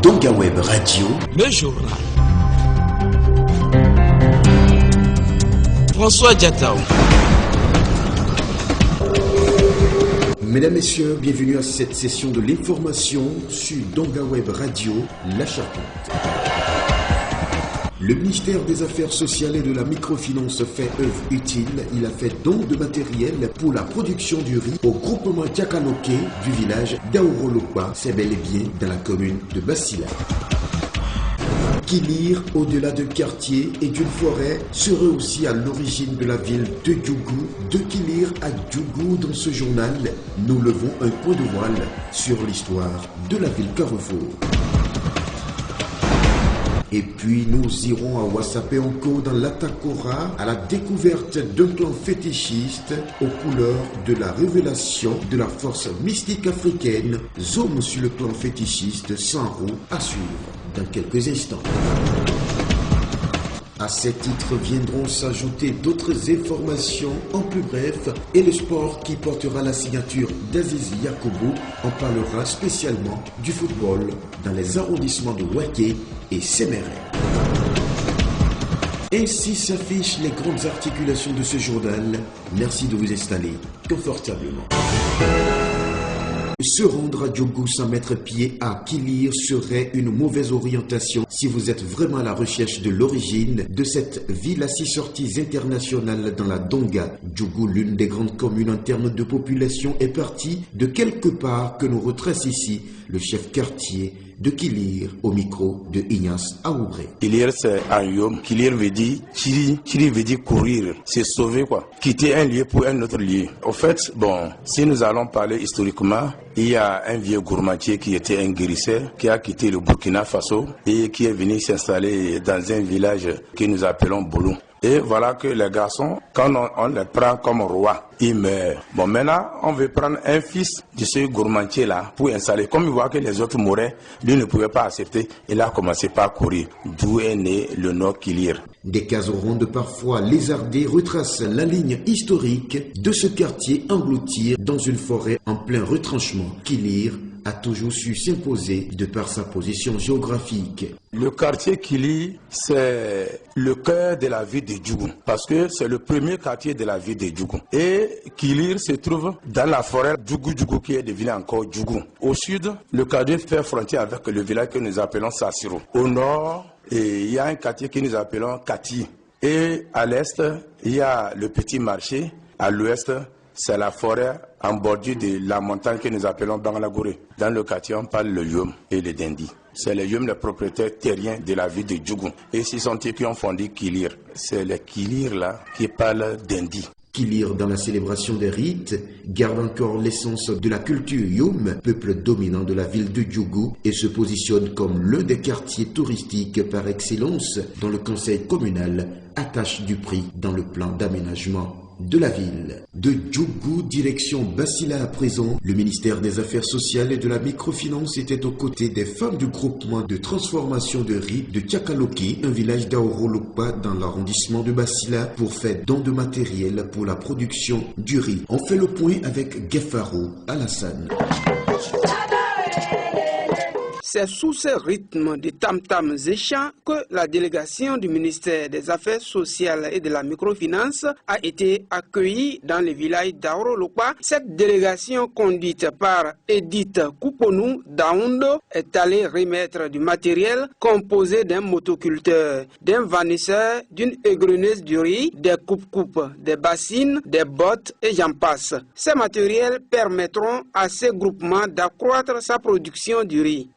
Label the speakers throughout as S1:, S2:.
S1: Donga Web Radio,
S2: le journal. François Diatao.
S1: Mesdames, Messieurs, bienvenue à cette session de l'information sur Donga Web Radio, La Charpente. Le ministère des Affaires sociales et de la microfinance fait œuvre utile. Il a fait don de matériel pour la production du riz au groupement Diakaloké du village d'Aorolopa, c'est bel et bien dans la commune de Bassila. Kilir, au-delà de quartier et d'une forêt, serait aussi à l'origine de la ville de Djougou. De Kilir à Djougou, dans ce journal, nous levons un point de voile sur l'histoire de la ville Carrefour. Et puis nous irons à Wassapé-Onko dans l'Atakora à la découverte d'un clan fétichiste aux couleurs de la révélation de la force mystique africaine. Zoom sur le clan fétichiste sans roue à suivre dans quelques instants. À ces titres viendront s'ajouter d'autres informations en plus bref et le sport qui portera la signature d'Azizi Yakobo en parlera spécialement du football dans les arrondissements de Ouaké et Séméré. Ainsi s'affichent les grandes articulations de ce journal. Merci de vous installer confortablement. Se rendre à Djougou sans mettre pied à Kilir serait une mauvaise orientation si vous êtes vraiment à la recherche de l'origine de cette ville à 6 sorties internationales dans la Donga. Djougou, l'une des grandes communes en termes de population, est partie de quelque part que nous retrace ici le chef quartier de Kilir au micro de Ignace Aoubré.
S3: Kilir, c'est un yom. Kilir veut dire chiri. Chiri veut dire courir. C'est sauver, quoi. Quitter un lieu pour un autre lieu. Au fait, bon, si nous allons parler historiquement, il y a un vieux gourmandier qui était un guérisseur, qui a quitté le Burkina Faso et qui est venu s'installer dans un village que nous appelons Boulou. Et voilà que les garçons, quand on les prend comme roi, ils meurent. Bon, maintenant, on veut prendre un fils de ce gourmandier-là pour installer. Comme il voit que les autres mouraient, lui ne pouvait pas accepter. Il a commencé par courir. D'où est né le nom Kilir.
S1: Des cases rondes parfois lézardées retracent la ligne historique de ce quartier englouti dans une forêt en plein retranchement. Kilir a toujours su s'imposer de par sa position géographique.
S3: Le quartier Kilir, c'est le cœur de la ville de Djougou, parce que c'est le premier quartier de la ville de Djougou. Et Kilir se trouve dans la forêt Djougou qui est devenu encore Djougou. Au sud, le quartier fait frontière avec le village que nous appelons Sassiro. Au nord, il y a un quartier que nous appelons Kati. Et à l'est, il y a le petit marché. À l'ouest, c'est la forêt en bordure de la montagne que nous appelons Bangalagoré. Dans le quartier, on parle le Yom et le Dendi. C'est les Yom, les propriétaires terriens de la ville de Djougou. Et ce sont eux qui ont fondé Kilir. C'est les Kilir là qui parlent Dendi.
S1: Kilir, dans la célébration des rites, garde encore l'essence de la culture Yom, peuple dominant de la ville de Djougou, et se positionne comme l'un des quartiers touristiques par excellence dont le conseil communal attache du prix dans le plan d'aménagement de la ville. De Djougou, direction Bassila à présent, le ministère des Affaires sociales et de la microfinance était aux côtés des femmes du groupement de transformation de riz de Diakaloké, un village d'Aorolopa dans l'arrondissement de Bassila, pour faire don de matériel pour la production du riz. On fait le point avec Gefaro Alassane.
S4: C'est sous ce rythme de tam-tams et chants que la délégation du ministère des Affaires sociales et de la microfinance a été accueillie dans le village d'Aorolopa. Cette délégation, conduite par Edith Kouponou Daoundo, est allée remettre du matériel composé d'un motoculteur, d'un vanisseur, d'une égreneuse du riz, des coupes-coupes, des bassines, des bottes et j'en passe. Ces matériels permettront à ces groupements d'accroître sa production du riz.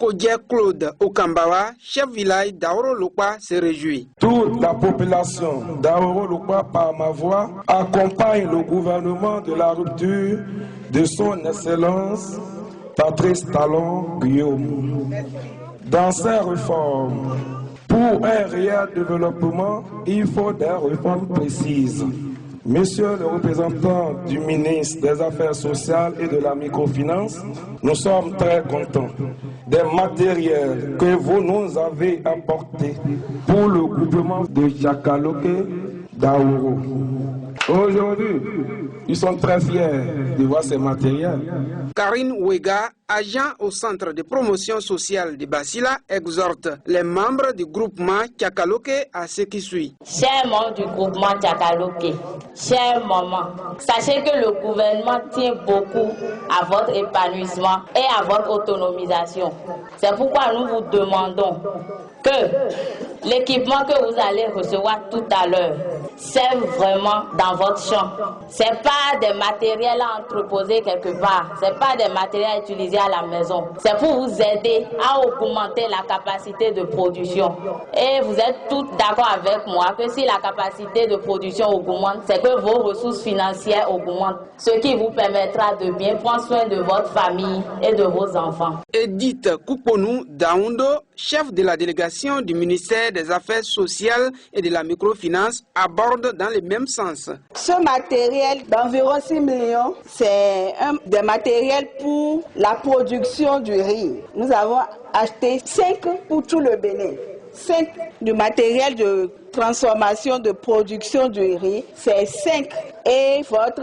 S4: Claude Okambawa, chef village d'Aorolopa, se réjouit.
S5: Toute la population d'Aorolopa, par ma voix, accompagne le gouvernement de la rupture de son Excellence Patrice Talon Guillaume. Dans ces réformes, pour un réel développement, il faut des réformes précises. Monsieur le représentant du ministre des Affaires sociales et de la microfinance, nous sommes très contents des matériels que vous nous avez apportés pour le groupement de Diakaloké d'Aouro. Aujourd'hui, Ils sont très fiers de voir ces matériels.
S4: Karine Ouega, agent au centre de promotion sociale de Basila, exhorte les membres du groupement Tchakaloke à ce qui suit.
S2: Chers membres du groupement Tchakaloke, chers mamans, sachez que le gouvernement tient beaucoup à votre épanouissement et à votre autonomisation. C'est pourquoi nous vous demandons que l'équipement que vous allez recevoir tout à l'heure serve vraiment dans votre champ. C'est pas des matériels à entreposer quelque part. C'est pas des matériels à utiliser à la maison. C'est pour vous aider à augmenter la capacité de production. Et vous êtes toutes d'accord avec moi que si la capacité de production augmente, c'est que vos ressources financières augmentent, ce qui vous permettra de bien prendre soin de votre famille et de vos enfants.
S4: Edith Kouponou Daoundo, chef de la délégation du ministère des Affaires sociales et de la microfinance, aborde dans le même sens.
S6: Ce matériel d'environ 6 millions, c'est des matériels pour la production du riz. Nous avons acheté 5 pour tout le Bénin. 5 du matériel de transformation de production du riz, c'est 5. Et votre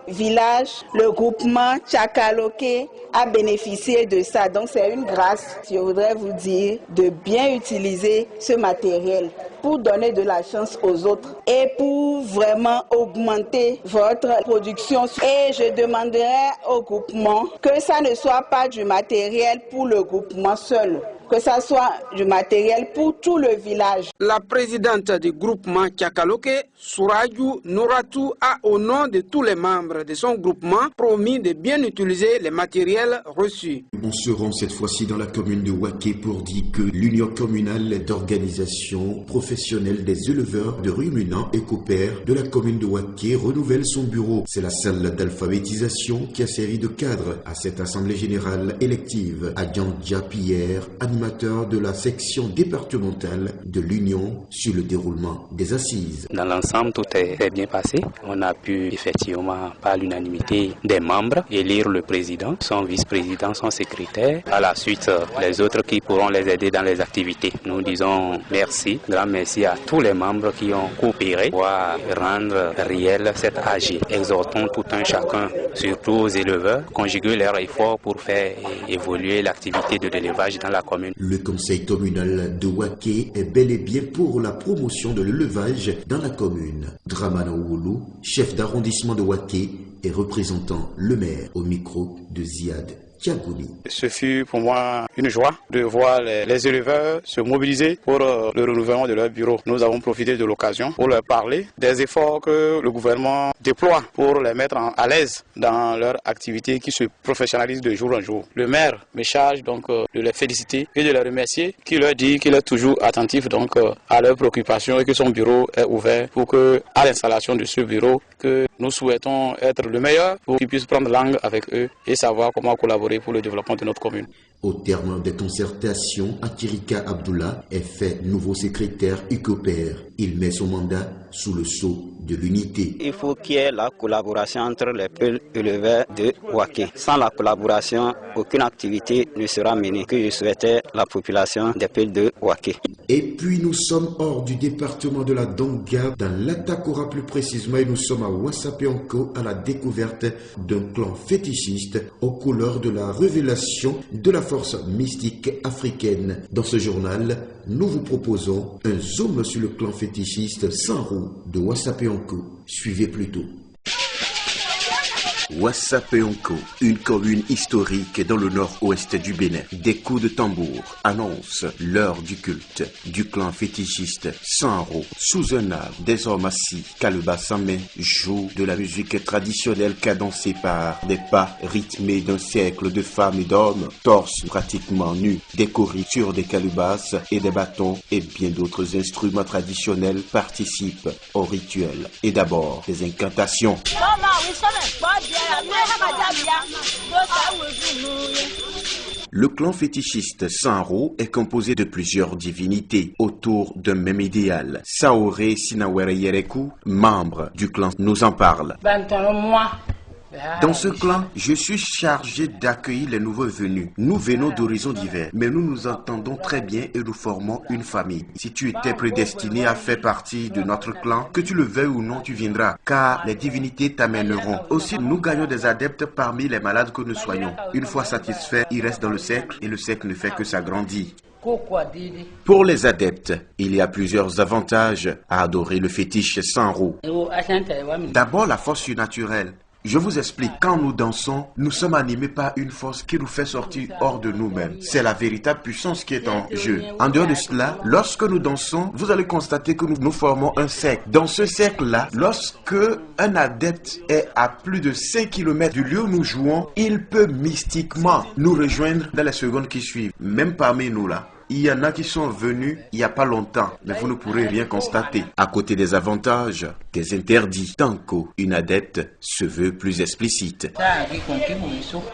S6: village, le groupement Tchakaloke, a bénéficié de ça. Donc c'est une grâce, je voudrais vous dire, de bien utiliser ce matériel pour donner de la chance aux autres et pour vraiment augmenter votre production. Et je demanderai au groupement que ça ne soit pas du matériel pour le groupement seul, que ça soit du matériel pour tout le village.
S4: La présidente du groupement Tchakaloke, Sourajou Nouratou, a au nom de tous les membres de son groupement promis de bien utiliser les matériels reçus.
S1: On se rend cette fois-ci dans la commune de Waké pour dire que l'Union communale d'organisation professionnelle des éleveurs de ruminants et coopères de la commune de Waké renouvelle son bureau. C'est la salle d'alphabétisation qui a servi de cadre à cette assemblée générale élective. Adjandja Pierre, animateur de la section départementale de l'Union sur le déroulement des assises.
S7: Dans l'ensemble, tout est bien passé. On a pu effectivement, par l'unanimité des membres, élire le président, son vice-président, son secrétaire. À la suite, les autres qui pourront les aider dans les activités. Nous disons merci, grand merci à tous les membres qui ont coopéré pour rendre réel cet AG. Exhortons tout un chacun, surtout aux éleveurs, conjuguer leurs efforts pour faire évoluer l'activité de l'élevage dans la commune.
S1: Le conseil communal de Waké est bel et bien pour la promotion de l'élevage dans la commune. Dramana Oulu, chef d'arrondissement de Waké et représentant le maire au micro de Ziad Tiagouni.
S8: Ce fut pour moi une joie de voir les éleveurs se mobiliser pour le renouvellement de leur bureau. Nous avons profité de l'occasion pour leur parler des efforts que le gouvernement déploie pour les mettre à l'aise dans leur activité qui se professionnalise de jour en jour. Le maire me charge donc de les féliciter et de les remercier, qui leur dit qu'il est toujours attentif donc à leurs préoccupations et que son bureau est ouvert pour que, à l'installation de ce bureau, que nous souhaitons être le meilleur pour qu'ils puissent prendre langue avec eux et savoir comment collaborer pour le développement de notre commune.
S1: Au terme des concertations, Akirika Abdullah est fait nouveau secrétaire UCOPER. Il met son mandat sous le sceau de l'unité.
S9: Il faut qu'il y ait la collaboration entre les peuples éleveurs de Waké. Sans la collaboration, aucune activité ne sera menée. Que je souhaitais la population des peuples de Waké.
S1: Et puis nous sommes hors du département de la Donga, dans l'Atakora plus précisément, et nous sommes à Wassapeonko à la découverte d'un clan fétichiste aux couleurs de la révélation de la force mystique africaine. Dans ce journal, nous vous proposons un zoom sur le clan fétichiste Sanro de Wassapeonko. Suivez plutôt. Wassapeonko, une commune historique dans le nord-ouest du Bénin. Des coups de tambour annoncent l'heure du culte du clan fétichiste Sanro. Sous un arbre, des hommes assis, calebasses en main, jouent de la musique traditionnelle cadencée par des pas rythmés d'un siècle de femmes et d'hommes, torses pratiquement nus, décorés sur des calebasses et des bâtons et bien d'autres instruments traditionnels participent au rituel. Et d'abord, des incantations. Le clan fétichiste Sanro est composé de plusieurs divinités autour d'un même idéal. Saoré Sinawere Yereku, membre du clan, nous en parle.
S10: 21 mois
S1: Dans ce clan, je suis chargé d'accueillir les nouveaux venus. Nous venons d'horizons divers, mais nous nous entendons très bien et nous formons une famille. Si tu étais prédestiné à faire partie de notre clan, que tu le veuilles ou non, tu viendras, car les divinités t'amèneront. Aussi, nous gagnons des adeptes parmi les malades que nous soignons. Une fois satisfaits, ils restent dans le cercle et le cercle ne fait que s'agrandir. Pour les adeptes, il y a plusieurs avantages à adorer le fétiche sans roue. D'abord, la force surnaturelle. Je vous explique, quand nous dansons, nous sommes animés par une force qui nous fait sortir hors de nous-mêmes. C'est la véritable puissance qui est en jeu. En dehors de cela, lorsque nous dansons, vous allez constater que nous formons un cercle. Dans ce cercle-là, lorsque un adepte est à plus de 5 km du lieu où nous jouons, il peut mystiquement nous rejoindre dans les secondes qui suivent. Même parmi nous là. Il y en a qui sont venus il n'y a pas longtemps, mais vous ne pourrez rien constater. À côté des avantages, des interdits, tant qu'une adepte se veut plus explicite.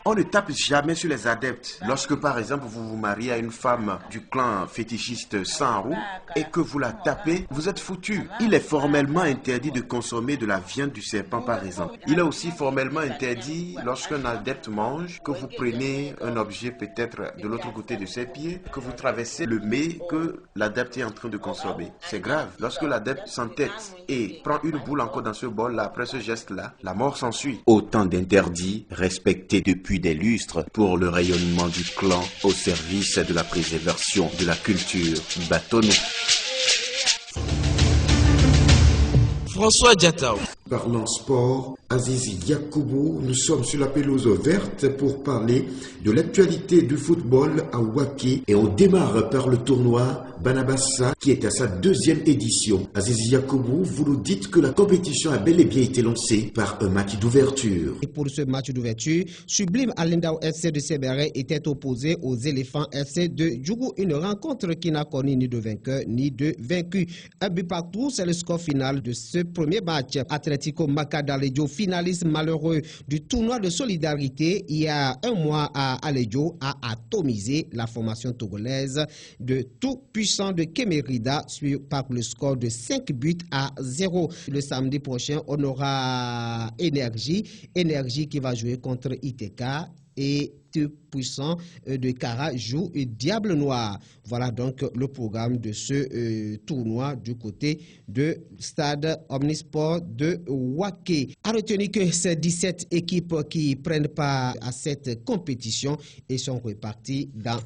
S1: On ne tape jamais sur les adeptes. Lorsque par exemple vous vous mariez à une femme du clan fétichiste sans roue et que vous la tapez, vous êtes foutu. Il est formellement interdit de consommer de la viande du serpent par exemple. Il est aussi formellement interdit lorsqu'un adepte mange, que vous prenez un objet peut-être de l'autre côté de ses pieds, que vous traversez le mets que l'adepte est en train de consommer. C'est grave. Lorsque l'adepte s'entête et prend une boule encore dans ce bol-là, après ce geste-là, la mort s'ensuit. Autant d'interdits respectés depuis des lustres pour le rayonnement du clan au service de la préservation de la culture bâtonnée.
S4: François Diatao.
S1: Parlant sport, Aziz Yakoubou, nous sommes sur la pelouse verte pour parler de l'actualité du football à Waké et on démarre par le tournoi Banabassa qui est à sa 2e édition. Aziz Yakoubou, vous nous dites que la compétition a bel et bien été lancée par un match d'ouverture.
S10: Et pour ce match d'ouverture, Sublime Alindao FC de Séméré était opposé aux Éléphants FC de Djougou. Une rencontre qui n'a connu ni de vainqueur ni de vaincu. Un but partout, c'est le score final de ce premier match. Atlético Macadalejo, finaliste malheureux du tournoi de solidarité il y a un mois à Alejo, a atomisé la formation togolaise de tout puissant de Kemerida par le score de 5 buts à 0. Le samedi prochain, on aura Énergie qui va jouer contre ITK et tout puissant de Kara joue Diable Noir. Voilà donc le programme de ce tournoi du côté de Stade Omnisport de Waké. A retenir que c'est 17 équipes qui prennent part à cette compétition et sont réparties dans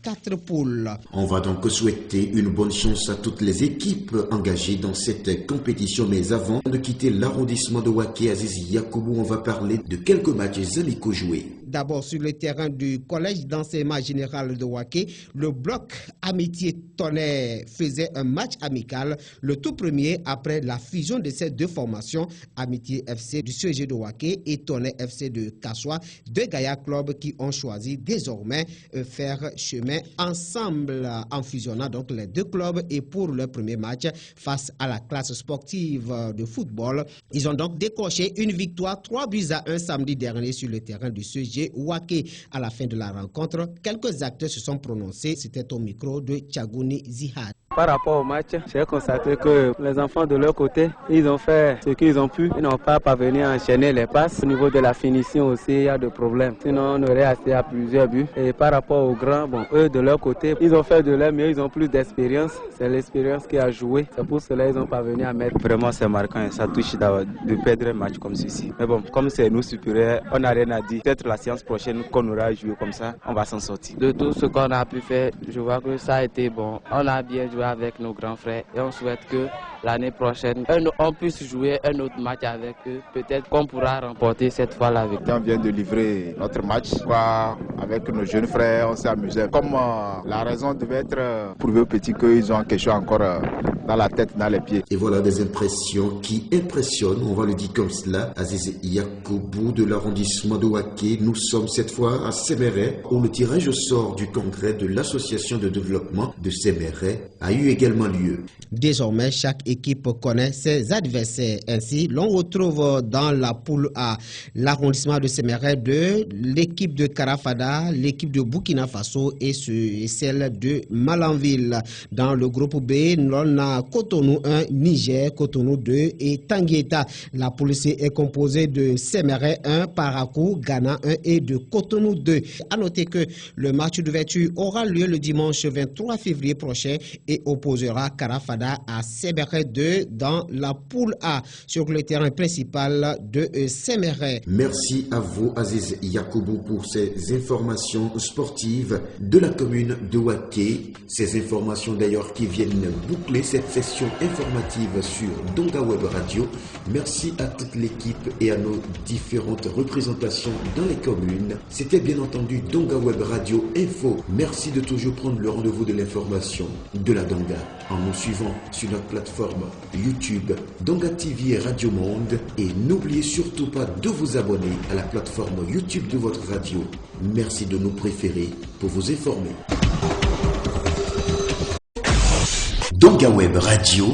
S10: 4 poules.
S1: On va donc souhaiter une bonne chance à toutes les équipes engagées dans cette compétition. Mais avant de quitter l'arrondissement de Waké, Aziz Yakoubou, on va parler de quelques matchs amicaux joués.
S10: D'abord sur le terrain du collège d'enseignement général de Waké, le bloc Amitié Tonnerre faisait un match amical, le tout premier après la fusion de ces deux formations, Amitié FC du CG de Waké et Tonnerre FC de Kassoua, deux Gaïa clubs qui ont choisi désormais faire chemin ensemble en fusionnant donc les deux clubs. Et pour le premier match face à la classe sportive de football, ils ont donc décroché une victoire 3-1 samedi dernier sur le terrain du CG Waké. À la fin de la rencontre, quelques acteurs se sont prononcés. C'était au micro de Tchagouni Zihad.
S11: Par rapport au match, j'ai constaté que les enfants de leur côté, ils ont fait ce qu'ils ont pu. Ils n'ont pas parvenu à enchaîner les passes. Au niveau de la finition aussi, il y a des problèmes. Sinon, on aurait assez à plusieurs buts. Et par rapport aux grands, bon, eux de leur côté, ils ont fait de leur mieux, ils ont plus d'expérience. C'est l'expérience qui a joué. C'est pour cela qu'ils ont parvenu à mettre. Vraiment, c'est marquant et ça touche de perdre un match comme ceci. Mais bon, comme c'est nous supérieurs, on n'a rien à dire. Peut-être la séance prochaine qu'on aura joué comme ça, on va s'en sortir. De tout ce qu'on a pu faire, je vois que ça a été bon. On a bien joué avec nos grands frères et on souhaite que l'année prochaine, on puisse jouer un autre match avec eux. Peut-être qu'on pourra remporter cette fois la victoire.
S12: On vient de livrer notre match. Avec nos jeunes frères, on s'est amusé. Comme la raison devait être prouvée aux petits qu'ils ont quelque chose encore dans la tête, dans les pieds.
S1: Et voilà des impressions qui impressionnent, on va le dire comme cela. Aziz Yakoubou de l'arrondissement de Waké. Nous sommes cette fois à Séméré, où le tirage au sort du congrès de l'association de développement de Séméré a eu également lieu.
S10: Désormais, chaque équipe connaît ses adversaires. Ainsi, l'on retrouve dans la poule A l'arrondissement de Séméré 2, l'équipe de Karafada, l'équipe de Burkina Faso et celle de Malanville. Dans le groupe B, l'on a Ghana, Cotonou 1, Niger, Cotonou 2 et Tangueta. La police est composée de Séméré 1, Parakou, Ghana 1 et de Cotonou 2. A noter que le match d'ouverture aura lieu le dimanche 23 février prochain et opposera Karafada à Séméré 2 dans la poule A sur le terrain principal de Séméré.
S1: Merci à vous Aziz Yakoubou pour ces informations sportives de la commune de Waké. Ces informations d'ailleurs qui viennent boucler cette session informative sur Donga Web Radio. Merci à toute l'équipe et à nos différentes représentations dans les communes. C'était bien entendu Donga Web Radio Info. Merci de toujours prendre le rendez-vous de l'information de la Donga en nous suivant sur notre plateforme YouTube Donga TV et Radio Monde. Et n'oubliez surtout pas de vous abonner à la plateforme YouTube de votre radio. Merci de nous préférer pour vous informer. Donga Web Radio,